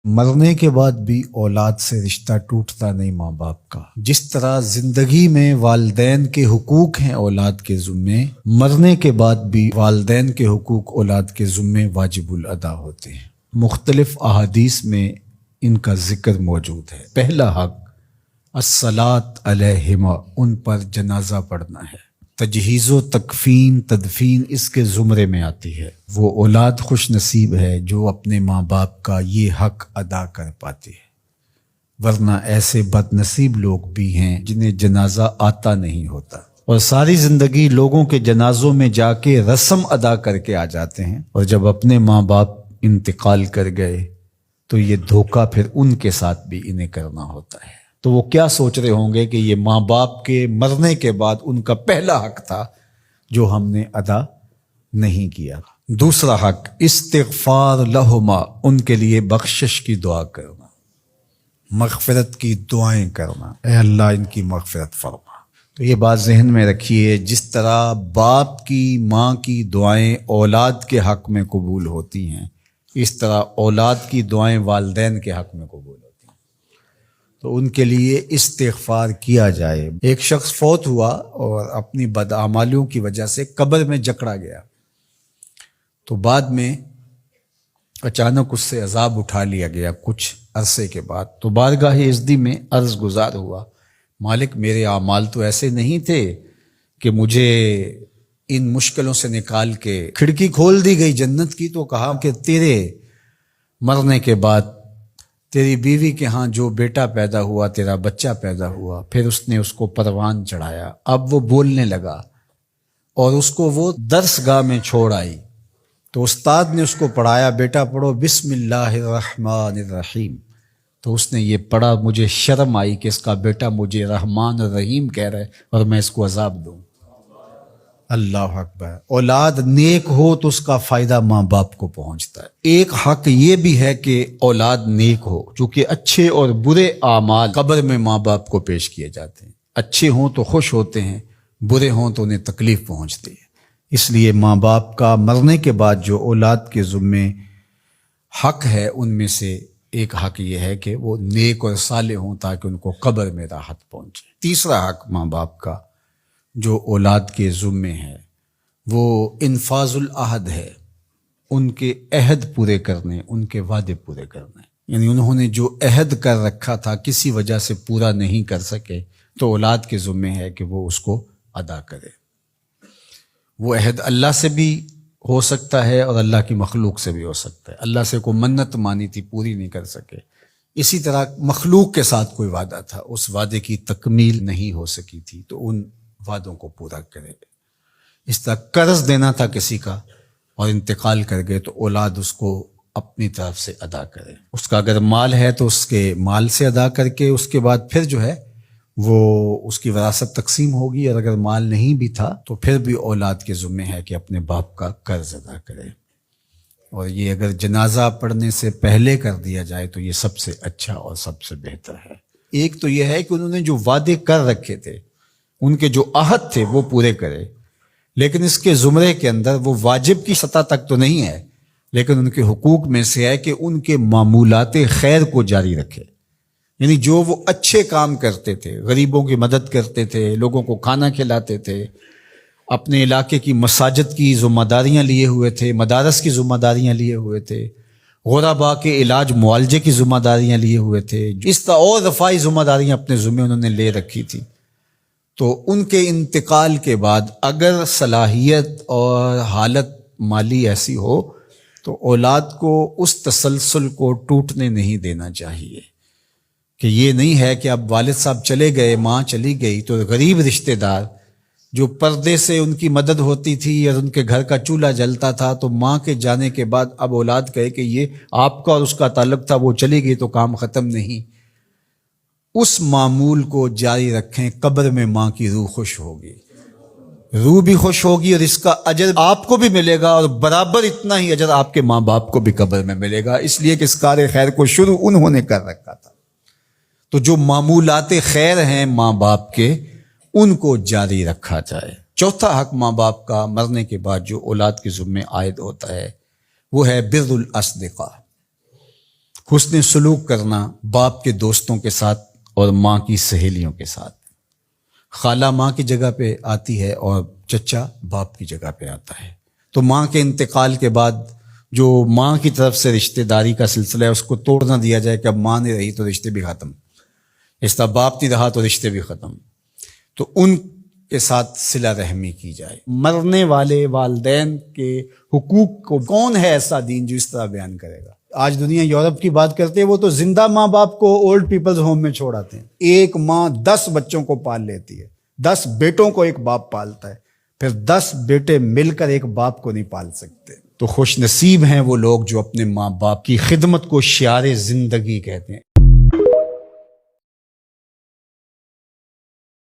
مرنے کے بعد بھی اولاد سے رشتہ ٹوٹتا نہیں ماں باپ کا۔ جس طرح زندگی میں والدین کے حقوق ہیں اولاد کے ذمے، مرنے کے بعد بھی والدین کے حقوق اولاد کے ذمے واجب الادا ہوتے ہیں۔ مختلف احادیث میں ان کا ذکر موجود ہے۔ پہلا حق الصلاۃ علیہما، ان پر جنازہ پڑھنا ہے۔ تجہیز و تکفین تدفین اس کے زمرے میں آتی ہے۔ وہ اولاد خوش نصیب ہے جو اپنے ماں باپ کا یہ حق ادا کر پاتی ہے، ورنہ ایسے بد نصیب لوگ بھی ہیں جنہیں جنازہ آتا نہیں ہوتا اور ساری زندگی لوگوں کے جنازوں میں جا کے رسم ادا کر کے آ جاتے ہیں، اور جب اپنے ماں باپ انتقال کر گئے تو یہ دھوکہ پھر ان کے ساتھ بھی انہیں کرنا ہوتا ہے۔ تو وہ کیا سوچ رہے ہوں گے کہ یہ ماں باپ کے مرنے کے بعد ان کا پہلا حق تھا جو ہم نے ادا نہیں کیا۔ دوسرا حق استغفار لہما، ان کے لیے بخشش کی دعا کرنا، مغفرت کی دعائیں کرنا، اے اللہ ان کی مغفرت فرما۔ تو یہ بات ذہن میں رکھیے، جس طرح باپ کی ماں کی دعائیں اولاد کے حق میں قبول ہوتی ہیں، اس طرح اولاد کی دعائیں والدین کے حق میں قبول ہوتی ہیں۔ تو ان کے لیے استغفار کیا جائے۔ ایک شخص فوت ہوا اور اپنی بدعمالیوں کی وجہ سے قبر میں جکڑا گیا، تو بعد میں اچانک اس سے عذاب اٹھا لیا گیا کچھ عرصے کے بعد۔ تو بارگاہ عزدی میں عرض گزار ہوا، مالک میرے اعمال تو ایسے نہیں تھے کہ مجھے ان مشکلوں سے نکال کے کھڑکی کھول دی گئی جنت کی، تو کہا کہ تیرے مرنے کے بعد تیری بیوی کے ہاں جو بیٹا پیدا ہوا، تیرا بچہ پیدا ہوا، پھر اس نے اس کو پروان چڑھایا، اب وہ بولنے لگا اور اس کو وہ درس گاہ میں چھوڑ آئی، تو استاد نے اس کو پڑھایا، بیٹا پڑھو بسم اللہ الرحمن الرحیم، تو اس نے یہ پڑھا، مجھے شرم آئی کہ اس کا بیٹا مجھے رحمان الرحیم کہہ رہا ہے اور میں اس کو عذاب دوں۔ اللہ اکبر۔ اولاد نیک ہو تو اس کا فائدہ ماں باپ کو پہنچتا ہے۔ ایک حق یہ بھی ہے کہ اولاد نیک ہو، چونکہ اچھے اور برے اعمال قبر میں ماں باپ کو پیش کیے جاتے ہیں۔ اچھے ہوں تو خوش ہوتے ہیں، برے ہوں تو انہیں تکلیف پہنچتی ہے۔ اس لیے ماں باپ کا مرنے کے بعد جو اولاد کے ذمے حق ہے، ان میں سے ایک حق یہ ہے کہ وہ نیک اور صالح ہوں تاکہ ان کو قبر میں راحت پہنچے۔ تیسرا حق ماں باپ کا جو اولاد کے ذمے ہے وہ انفاذ العہد ہے، ان کے عہد پورے کرنے، ان کے وعدے پورے کرنے۔ یعنی انہوں نے جو عہد کر رکھا تھا کسی وجہ سے پورا نہیں کر سکے تو اولاد کے ذمے ہے کہ وہ اس کو ادا کرے۔ وہ عہد اللہ سے بھی ہو سکتا ہے اور اللہ کی مخلوق سے بھی ہو سکتا ہے۔ اللہ سے کوئی منت مانی تھی، پوری نہیں کر سکے، اسی طرح مخلوق کے ساتھ کوئی وعدہ تھا، اس وعدے کی تکمیل نہیں ہو سکی تھی تو ان وعدوں کو پورا کرے۔ اس طرح قرض دینا تھا کسی کا اور انتقال کر گئے تو اولاد اس کو اپنی طرف سے ادا کرے۔ اس کا اگر مال ہے تو اس کے مال سے ادا کر کے اس کے بعد پھر جو ہے وہ اس کی وراثت تقسیم ہوگی، اور اگر مال نہیں بھی تھا تو پھر بھی اولاد کے ذمہ ہے کہ اپنے باپ کا قرض ادا کرے، اور یہ اگر جنازہ پڑھنے سے پہلے کر دیا جائے تو یہ سب سے اچھا اور سب سے بہتر ہے۔ ایک تو یہ ہے کہ انہوں نے جو وعدے کر رکھے تھے، ان کے جو عہد تھے وہ پورے کرے، لیکن اس کے زمرے کے اندر وہ واجب کی سطح تک تو نہیں ہے، لیکن ان کے حقوق میں سے ہے کہ ان کے معمولات خیر کو جاری رکھے۔ یعنی جو وہ اچھے کام کرتے تھے، غریبوں کی مدد کرتے تھے، لوگوں کو کھانا کھلاتے تھے، اپنے علاقے کی مساجد کی ذمہ داریاں لیے ہوئے تھے، مدارس کی ذمہ داریاں لیے ہوئے تھے، غرباء کے علاج معالجے کی ذمہ داریاں لیے ہوئے تھے، اس طرح اور رفاعی ذمہ داریاں اپنے ذمہ انہوں نے لے رکھی تھی، تو ان کے انتقال کے بعد اگر صلاحیت اور حالت مالی ایسی ہو تو اولاد کو اس تسلسل کو ٹوٹنے نہیں دینا چاہیے، کہ یہ نہیں ہے کہ اب والد صاحب چلے گئے، ماں چلی گئی تو غریب رشتہ دار جو پردے سے ان کی مدد ہوتی تھی اور ان کے گھر کا چولہا جلتا تھا، تو ماں کے جانے کے بعد اب اولاد کہے کہ یہ آپ کا اور اس کا تعلق تھا، وہ چلی گئی تو کام ختم نہیں۔ اس معمول کو جاری رکھیں، قبر میں ماں کی روح خوش ہوگی، روح بھی خوش ہوگی، اور اس کا اجر آپ کو بھی ملے گا، اور برابر اتنا ہی اجر آپ کے ماں باپ کو بھی قبر میں ملے گا، اس لیے کہ اس کار خیر کو شروع انہوں نے کر رکھا تھا۔ تو جو معمولات خیر ہیں ماں باپ کے، ان کو جاری رکھا جائے۔ چوتھا حق ماں باپ کا مرنے کے بعد جو اولاد کے ذمے عائد ہوتا ہے وہ ہے بر الاصدقاء، حسن سلوک کرنا باپ کے دوستوں کے ساتھ اور ماں کی سہیلیوں کے ساتھ. خالہ ماں کی جگہ پہ آتی ہے اور چچا باپ کی جگہ پہ آتا ہے. تو ماں کے انتقال کے بعد جو ماں کی طرف سے رشتہ داری کا سلسلہ ہے اس کو توڑ نہ دیا جائے کہ اب ماں نہیں رہی تو رشتے بھی ختم، اس طرح باپ نہیں رہا تو رشتے بھی ختم. تو ان کے ساتھ صلہ رحمی کی جائے. مرنے والے والدین کے حقوق کو کون ہے ایسا دین جو اس طرح بیان کرے گا؟ آج دنیا یورپ کی بات کرتے ہیں، وہ تو زندہ ماں باپ کو اولڈ پیپلز ہوم میں چھوڑ آتے ہیں. ایک ماں 10 بچوں کو پال لیتی ہے، 10 بیٹوں کو ایک باپ پالتا ہے، پھر 10 بیٹے مل کر ایک باپ کو نہیں پال سکتے. تو خوش نصیب ہیں وہ لوگ جو اپنے ماں باپ کی خدمت کو شعار زندگی کہتے ہیں.